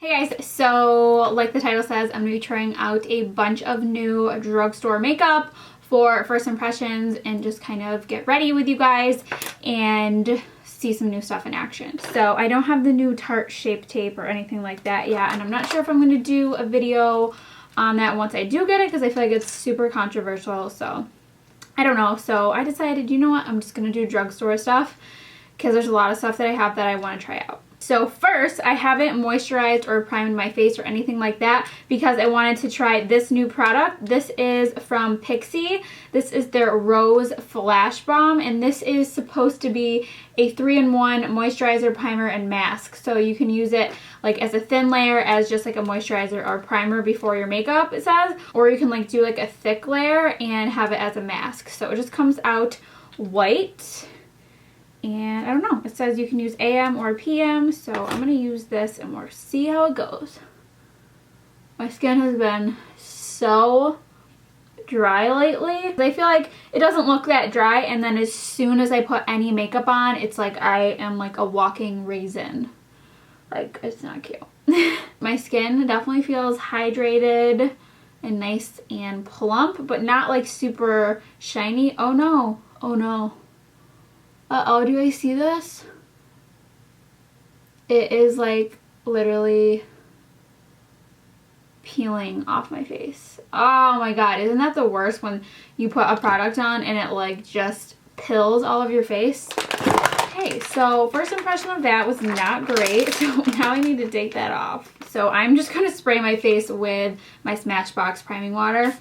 Hey guys, so like the title says, I'm going to be trying out a bunch of new drugstore makeup for first impressions and just kind of get ready with you guys and see some new stuff in action. So I don't have the new Tarte Shape Tape or anything like that yet, and I'm not sure if I'm going to do a video on that once I do get it because I feel like it's super controversial, so I don't know. So I decided, you know what, I'm just going to do drugstore stuff because there's a lot of stuff that I have that I want to try out. So first, I haven't moisturized or primed my face or anything like that because I wanted to try this new product. This is from Pixi. This is their Rose Flash Balm, and this is supposed to be a 3-in-1 moisturizer, primer, and mask. So you can use it like as a thin layer, as just like a moisturizer or primer before your makeup, it says. Or you can like do like a thick layer and have it as a mask. So it just comes out white. And I don't know, it says you can use AM or PM, so I'm going to use this and we'll see how it goes. My skin has been so dry lately. I feel like it doesn't look that dry, and then as soon as I put any makeup on, it's like I am like a walking raisin. Like, it's not cute. My skin definitely feels hydrated and nice and plump, but not like super shiny. Oh no, oh no. Uh-oh, do I see this? It is like literally peeling off my face. Oh my god, isn't that the worst when you put a product on and it like just pills all of your face? Okay, so first impression of that was not great, so now I need to take that off. So I'm just gonna spray my face with my Smashbox priming water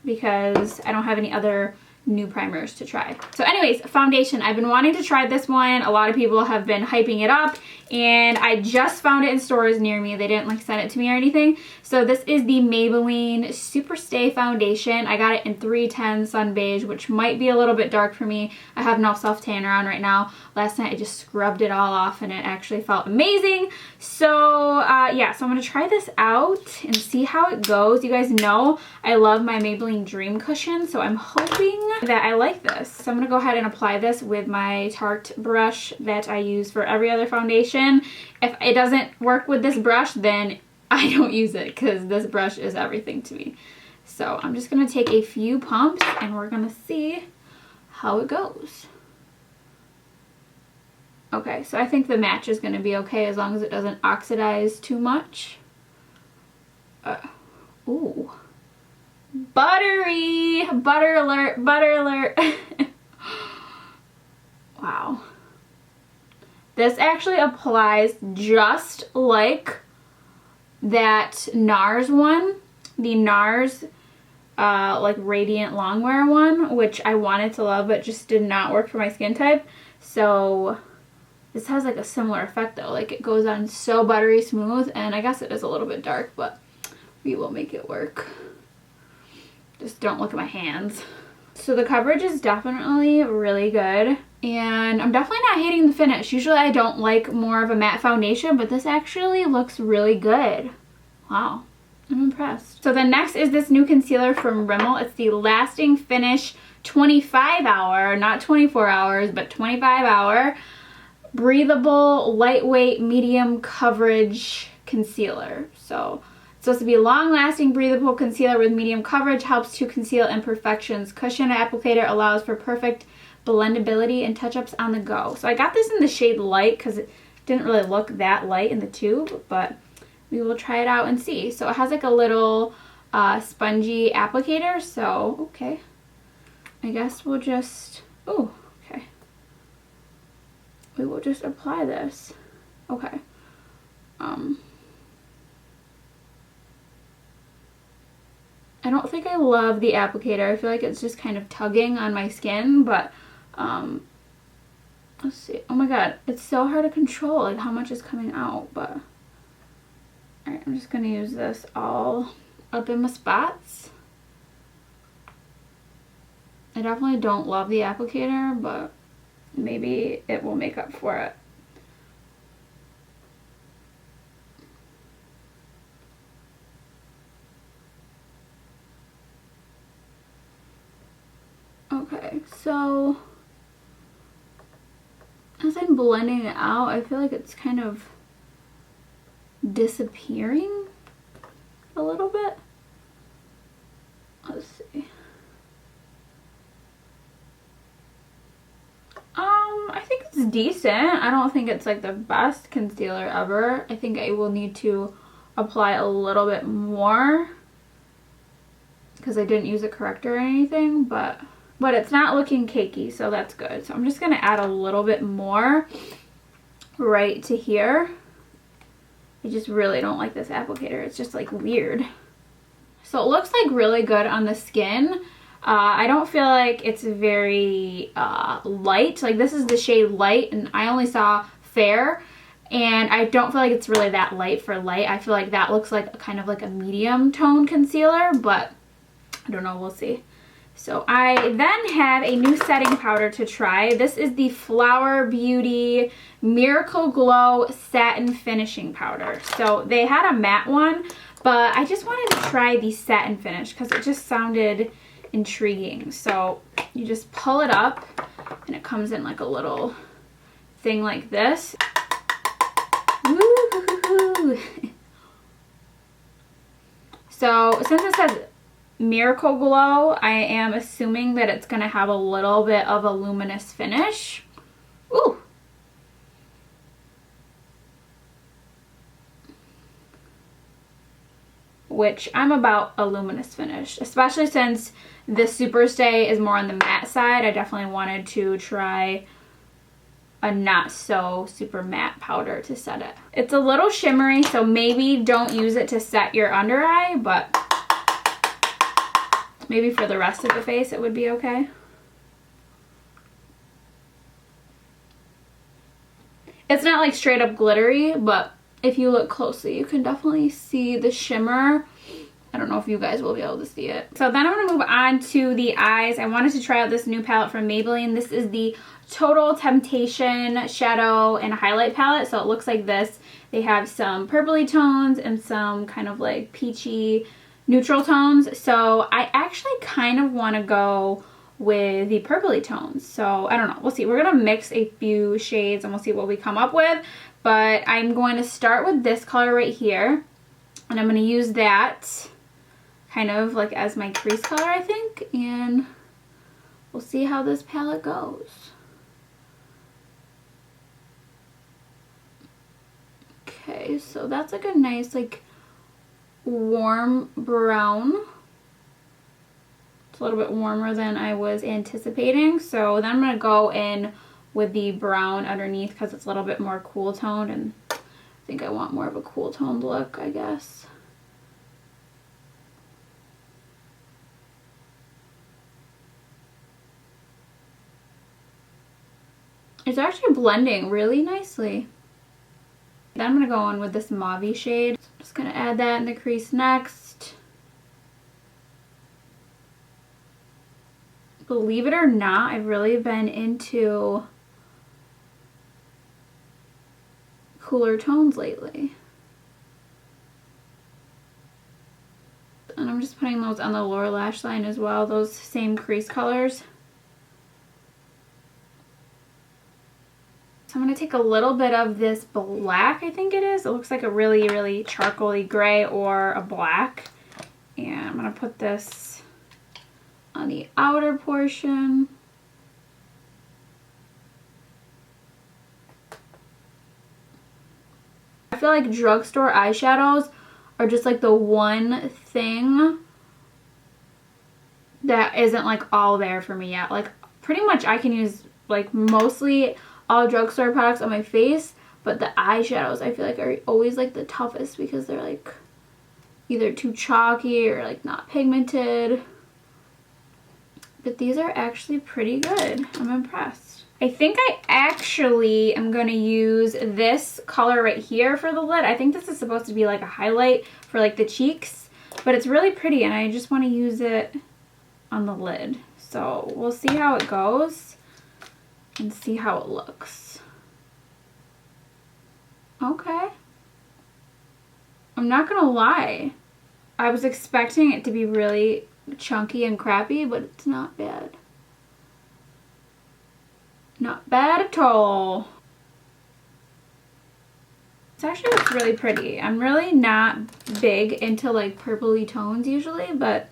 because I don't have any other new primers to try. So anyways, foundation. I've been wanting to try this one. A lot of people have been hyping it up, and I just found it in stores near me. They didn't like send it to me or anything. So this is the Maybelline Superstay foundation. I got it in 310 Sun Beige, which might be a little bit dark for me. I have no self-tan on right now. Last night I just scrubbed it all off and it actually felt amazing. So yeah, so I'm gonna try this out and see how it goes. You guys know I love my Maybelline Dream Cushion, so I'm hoping that I like this. So I'm gonna go ahead and apply this with my Tarte brush that I use for every other foundation. If it doesn't work with this brush, then I don't use it because this brush is everything to me. So I'm just gonna take a few pumps and we're gonna see how it goes. Okay, so I think the match is gonna be okay as long as it doesn't oxidize too much. Ooh. Buttery! Butter alert! Butter alert! Wow. This actually applies just like that NARS one. The NARS like Radiant Longwear one, which I wanted to love but just did not work for my skin type. So this has like a similar effect though. Like it goes on so buttery smooth, and I guess it is a little bit dark, but we will make it work. Just don't look at my hands. So the coverage is definitely really good, and I'm definitely not hating the finish. Usually I don't like more of a matte foundation, but this actually looks really good. Wow, I'm impressed. So then next is this new concealer from Rimmel. It's the Lasting Finish 25 hour, not 24 hours, but 25 hour breathable, lightweight, medium coverage concealer. So it's supposed to be a long-lasting, breathable concealer with medium coverage, helps to conceal imperfections. Cushion applicator allows for perfect blendability and touch-ups on the go. So I got this in the shade Light because it didn't really look that light in the tube, but we will try it out and see. So it has like a little spongy applicator, so okay. I guess we'll just, oh, okay. We will just apply this. Okay. I don't think I love the applicator. I feel like it's just kind of tugging on my skin, but let's see. Oh my god, it's so hard to control like how much is coming out, but alright, I'm just gonna use this all up in my spots. I definitely don't love the applicator, but maybe it will make up for it. Okay, so as I'm blending it out, I feel like it's kind of disappearing a little bit. Let's see. I think it's decent. I don't think it's like the best concealer ever. I think I will need to apply a little bit more because I didn't use a corrector or anything, but it's not looking cakey, so that's good. So I'm just gonna add a little bit more right to here. I just really don't like this applicator. It's just like weird. So it looks like really good on the skin. I don't feel like it's very light. Like this is the shade light and I only saw fair, and I don't feel like it's really that light for light. I feel like that looks like kind of like a medium tone concealer, but I don't know, we'll see. So I then have a new setting powder to try. This is the Flower Beauty Miracle Glow Satin Finishing Powder. So they had a matte one, but I just wanted to try the satin finish because it just sounded intriguing. So you just pull it up and it comes in like a little thing like this. Woo! So since it says Miracle Glow, I am assuming that it's going to have a little bit of a luminous finish. Ooh! Which I'm about a luminous finish, especially since the Superstay is more on the matte side. I definitely wanted to try a not so super matte powder to set it. It's a little shimmery, so maybe don't use it to set your under eye, but maybe for the rest of the face it would be okay. It's not like straight up glittery, but if you look closely you can definitely see the shimmer. I don't know if you guys will be able to see it. So then I'm going to move on to the eyes. I wanted to try out this new palette from Maybelline. This is the Total Temptation Shadow and Highlight Palette. So it looks like this. They have some purpley tones and some kind of like peachy neutral tones. So I actually kind of want to go with the purpley tones. So I don't know. We'll see. We're going to mix a few shades and we'll see what we come up with. But I'm going to start with this color right here. And I'm going to use that kind of like as my crease color, I think. And we'll see how this palette goes. Okay, so that's like a nice like warm brown. It's a little bit warmer than I was anticipating. So then I'm going to go in with the brown underneath because it's a little bit more cool toned, and I think I want more of a cool toned look, I guess. It's actually blending really nicely. Then I'm going to go in with this mauve shade. So I'm just going to add that in the crease next. Believe it or not, I've really been into cooler tones lately. And I'm just putting those on the lower lash line as well, those same crease colors. So I'm going to take a little bit of this black, I think it is. It looks like a really, really charcoaly gray or a black. And I'm going to put this on the outer portion. I feel like drugstore eyeshadows are just like the one thing that isn't like all there for me yet. Like pretty much I can use like mostly all drugstore products on my face, but the eyeshadows I feel like are always like the toughest because they're like either too chalky or like not pigmented. But these are actually pretty good. I'm impressed. I think I actually am going to use this color right here for the lid. I think this is supposed to be like a highlight for like the cheeks, but it's really pretty and I just want to use it on the lid. So we'll see how it goes and see how it looks. Okay. I'm not gonna lie. I was expecting it to be really chunky and crappy, but it's not bad. Not bad at all. This actually looks really pretty. I'm really not big into like purpley tones usually, but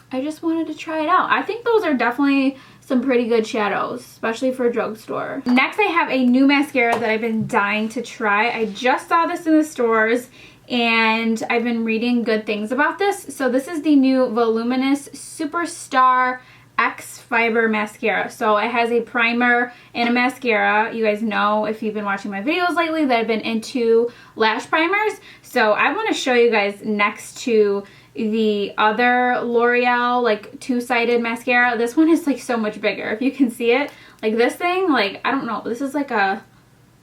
I just wanted to try it out. I think those are definitely some pretty good shadows, especially for drugstore. Next, I have a new mascara that I've been dying to try. I just saw this in the stores and I've been reading good things about this. So this is the new Voluminous Superstar X Fiber Mascara. So it has a primer and a mascara. You guys know, if you've been watching my videos lately, that I've been into lash primers. So I want to show you guys next to the other L'Oreal like two-sided mascara. This one is like so much bigger. If you can see it, like this thing, like I don't know, this is like a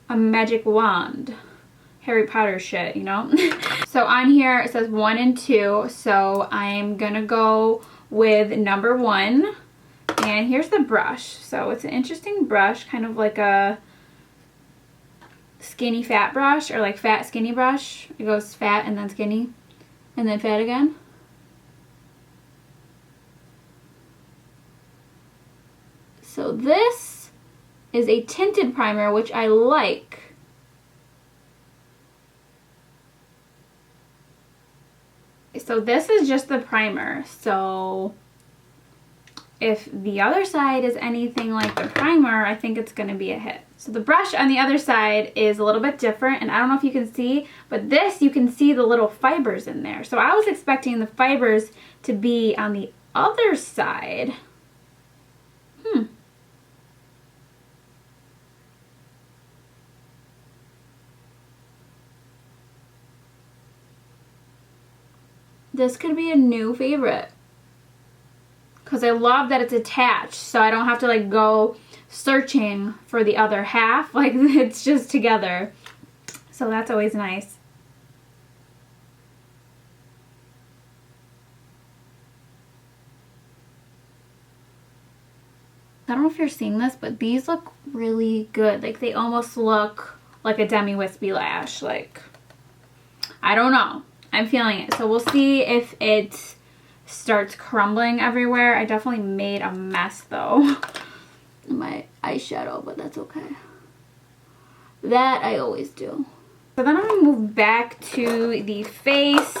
magic wand. Harry Potter shit, you know? So on here it says 1 and 2, so I'm gonna go with number 1. And here's the brush. So it's an interesting brush, kind of like a skinny fat brush, or like fat skinny brush. It goes fat and then skinny and then fat again. So this is a tinted primer, which I like. So this is just the primer. So if the other side is anything like the primer, I think it's going to be a hit. So the brush on the other side is a little bit different, and I don't know if you can see, but this, you can see the little fibers in there. So I was expecting the fibers to be on the other side. This could be a new favorite, because I love that it's attached, so I don't have to like go searching for the other half. Like, it's just together, so that's always nice. I don't know if you're seeing this, but these look really good. Like, they almost look like a demi-wispy lash. Like, I don't know. I'm feeling it. So we'll see if it starts crumbling everywhere. I definitely made a mess though in my eyeshadow, but that's okay. That I always do. So then I'm gonna move back to the face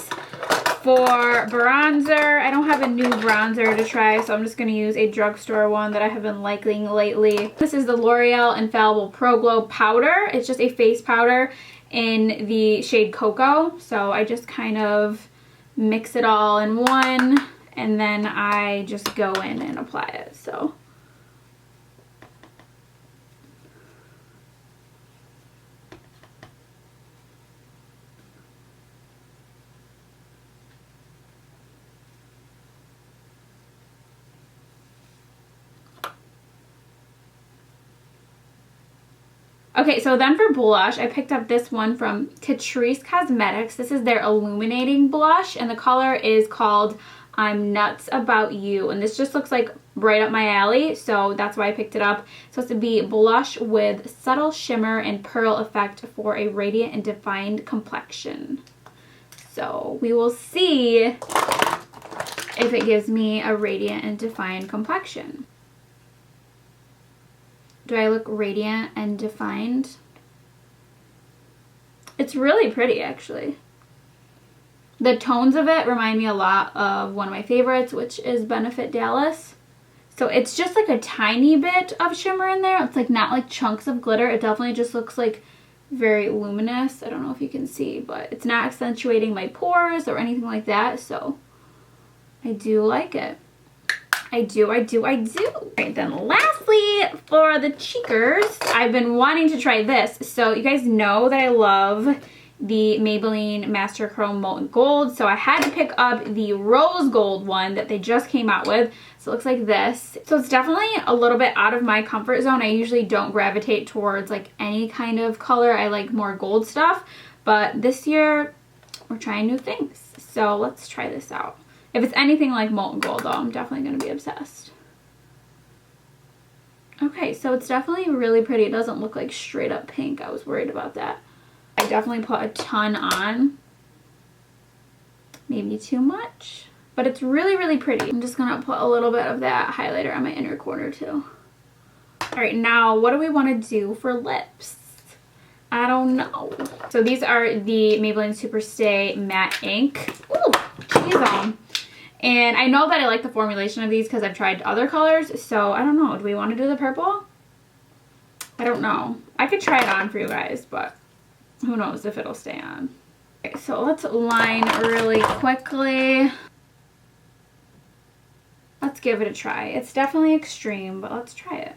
for bronzer. I don't have a new bronzer to try, so I'm just gonna use a drugstore one that I have been liking lately. This is the L'Oreal Infallible Pro Glow Powder. It's just a face powder in the shade Cocoa. So I just kind of mix it all in one, and then I just go in and apply it. So okay, so then for blush, I picked up this one from Catrice Cosmetics. This is their Illuminating Blush, and the color is called I'm Nuts About You. And this just looks like right up my alley, so that's why I picked it up. It's supposed to be blush with subtle shimmer and pearl effect for a radiant and defined complexion. So we will see if it gives me a radiant and defined complexion. Do I look radiant and defined? It's really pretty, actually. The tones of it remind me a lot of one of my favorites, which is Benefit Dallas. So it's just like a tiny bit of shimmer in there. It's like not like chunks of glitter. It definitely just looks like very luminous. I don't know if you can see, but it's not accentuating my pores or anything like that. So I do like it. I do. Alright, then lastly, for the cheekers, I've been wanting to try this. So you guys know that I love the Maybelline Master Chrome Molten Gold. So I had to pick up the Rose Gold one that they just came out with. So it looks like this. So it's definitely a little bit out of my comfort zone. I usually don't gravitate towards like any kind of color. I like more gold stuff. But this year, we're trying new things. So let's try this out. If it's anything like Molten Gold though, I'm definitely going to be obsessed. Okay, so it's definitely really pretty. It doesn't look like straight up pink. I was worried about that. I definitely put a ton on. Maybe too much. But it's really, really pretty. I'm just going to put a little bit of that highlighter on my inner corner too. Alright, now what do we want to do for lips? I don't Oh no. So these are the Maybelline Superstay Matte Ink. Ooh, geez. And I know that I like the formulation of these because I've tried other colors. So I don't know. Do we want to do the purple? I don't know. I could try it on for you guys, but who knows if it'll stay on. Okay, so let's line really quickly. Let's give it a try. It's definitely extreme, but let's try it.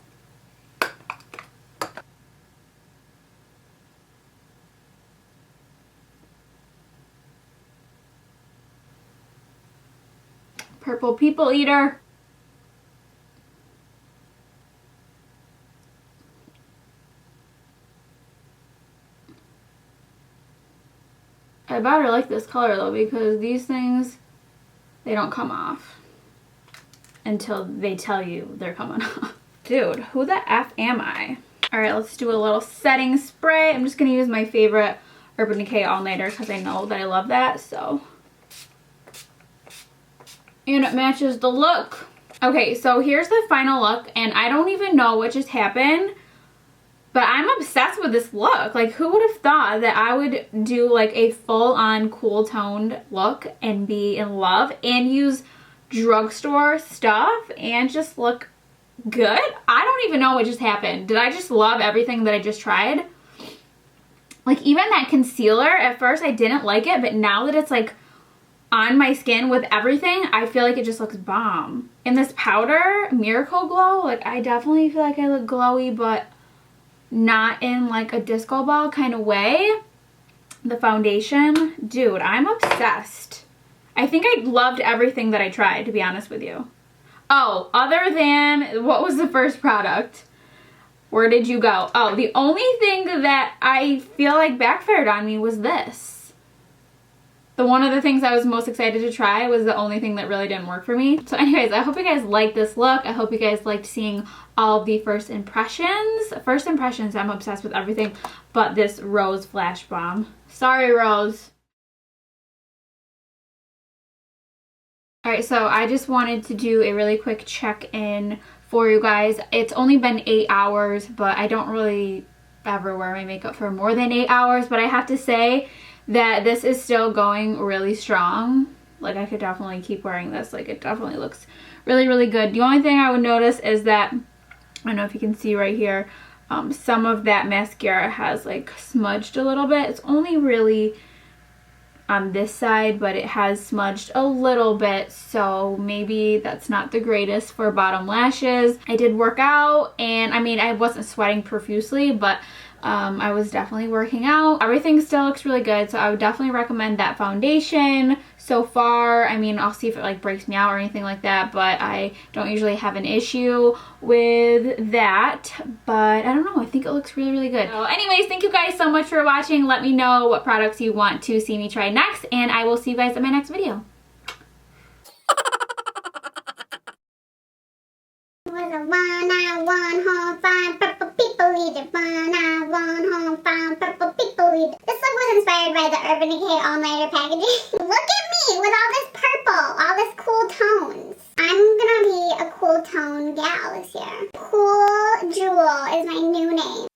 Purple people eater. I better like this color though, because these things, they don't come off until they tell you they're coming off. Dude, who the F am I? All right, let's do a little setting spray. I'm just gonna use my favorite Urban Decay All Nighter because I know that I love that, so. And it matches the look. Okay, so here's the final look, and I don't even know what just happened, but I'm obsessed with this look. Like, who would have thought that I would do like a full-on cool toned look and be in love and use drugstore stuff and just look good? I don't even know what just happened. Did I just love everything that I just tried? Like, even that concealer, at first I didn't like it, but now that it's like on my skin with everything, I feel like it just looks bomb. And this powder, Miracle Glow, like I definitely feel like I look glowy, but not in like a disco ball kind of way. The foundation, dude, I'm obsessed. I think I loved everything that I tried, to be honest with you. Oh, other than, what was the first product? Where did you go? Oh, the only thing that I feel like backfired on me was this. The one of the things I was most excited to try was the only thing that really didn't work for me. So anyways, I hope you guys liked this look. I hope you guys liked seeing all of the first impressions. First impressions, I'm obsessed with everything but this Rose Flash Bomb. Sorry, Rose. Alright, so I just wanted to do a really quick check-in for you guys. It's only been 8 hours, but I don't really ever wear my makeup for more than 8 hours, but I have to say that this is still going really strong. Like, I could definitely keep wearing this. Like, it definitely looks really, really good. The only thing I would notice is that, I don't know if you can see right here, some of that mascara has like smudged a little bit. It's only really on this side, but it has smudged a little bit, so maybe that's not the greatest for bottom lashes. I did work out, and I mean, I wasn't sweating profusely, but I was definitely working out. Everything still looks really good, so I would definitely recommend that foundation so far. I mean, I'll see if it like breaks me out or anything like that, but I don't usually have an issue with that. But I don't know, I think it looks really, really good. So anyways, thank you guys so much for watching. Let me know what products you want to see me try next, and I will see you guys in my next video. This look was inspired by the Urban Decay All Nighter packaging. Look at me with all this purple, all this cool tones. I'm gonna be a cool tone gal this year. Cool Jewel is my new name.